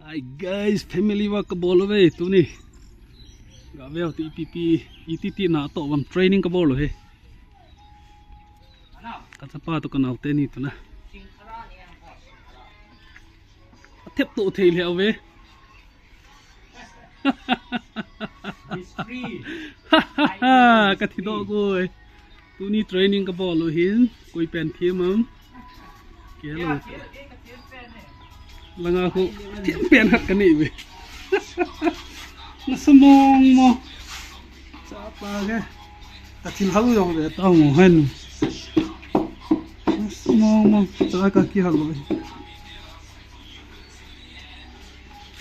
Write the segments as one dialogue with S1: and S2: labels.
S1: Hi guys, family wa kabolo ve tu ni. Ga veo ti pp ITT na to wam training kabolo he. Ka pa to kana te ni tu na. Thep to thei le ve. Ka thi do goi. Tu ni training kabolo hin koi pen thiam am. Ke lo. Langa ko pen hat kan ni we na samong mo sa pa ga ta tin halu yo de ta mo hen na samong mo sa ka ki halu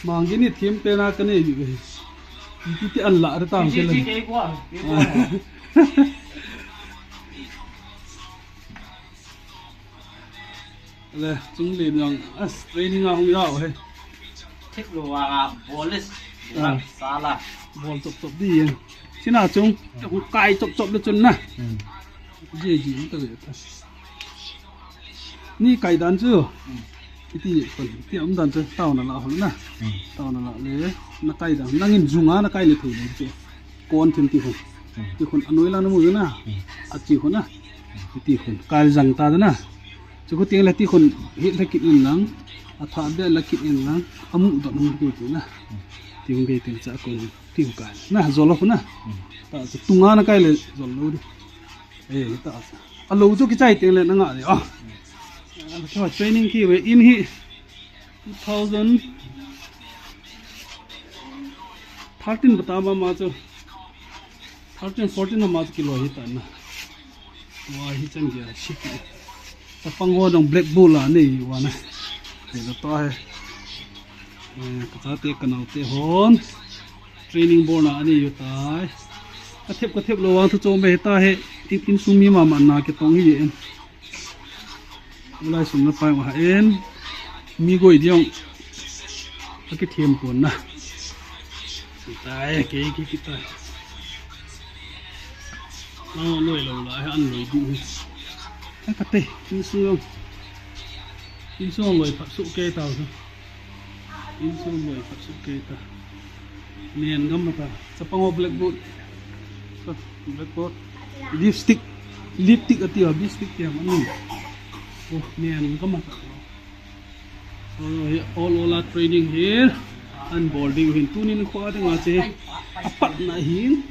S1: mang gi ni thim pe na kan ni we ti an la ra ta ke le le chung le yang as training ang yao he
S2: thích đồ bolis sala
S1: bol chop chop đi sina chung ku kai chop chop le chun na je ji ta le ta ni kai dan chu ti kon ti am dan chu tao na la hol na tao na la le na kai dan nangin zunga na kai le thu le chu kon thim ti khon anoi la na mu na a chi khon na ti khon kal jang ta na chú có tiếng là tí con hiện là kịp in lắm, thoa bên là kịp in lắm, amu đó nó cái gì na, tiếng cái tiếng chả còn tiếng cái, na rồi lo na, ta sẽ tung ngang cái là rồi lo đi, ta, lâu chú cái trái tiếng là nó ngã đấy, cho training khi về in hi, 2013 bata mà cho, 13 14 mà cho kilo hi ta na, wow hi chẳng gì shit. Ta pango dong black bull la ni wa na te da to hai ka ta te kanau te hon training board na ani yu tai ka thep lo wang thu chom be ta he tin sumi ma ma na ke tong hi en ulai sum na pai wa en mi goi diong ka thiam pon na tai ke tai lo loi lo la an loi du cái tê in xương người phát sụp kê tàu thôi in xương người phát sụp kê tàu nền găm mà ta sắp bằng blackboard lipstick ở tiêu lipstick kia mà nè nền găm mà all training here unboarding hin tu nin khóa thì ngã chế apat na hin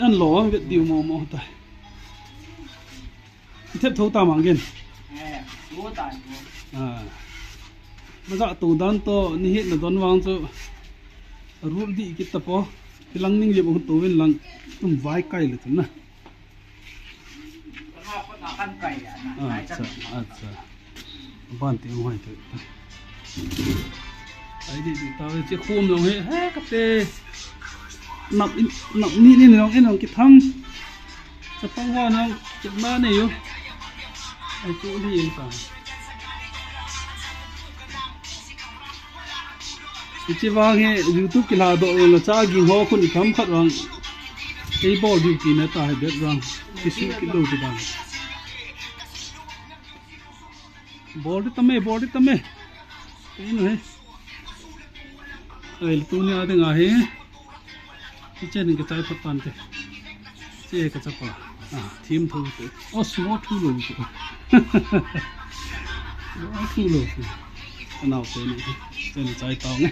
S1: ăn lỏ việc điều mò ta thép thấu ta mang gen mà dạ tủ đan to ni hiện là đón vang cho rút đi cái tập po cái lăng ninh liệp ông tủ bên lăng tụm vái cây là thế nào ban tiếng hoài thôi đấy đi tao chiếc khum rồi hết cà phê nằm ni nó cái cái thăng sắp phong hoa nó chụp ba này vô ai chỗ đi yên tĩnh chỉ vang he YouTube cái là độ là cha ging ho kun thắm khát răng cái ball duty này ta hay biết răng cái sự cái đầu cái đàn ball đi tаме cái này ai tu này ada ngah he cái chân cái trái phát pan thế chế cái chapa team thu thế small thu luôn chứ small thu luôn nào thế này trái tao nghe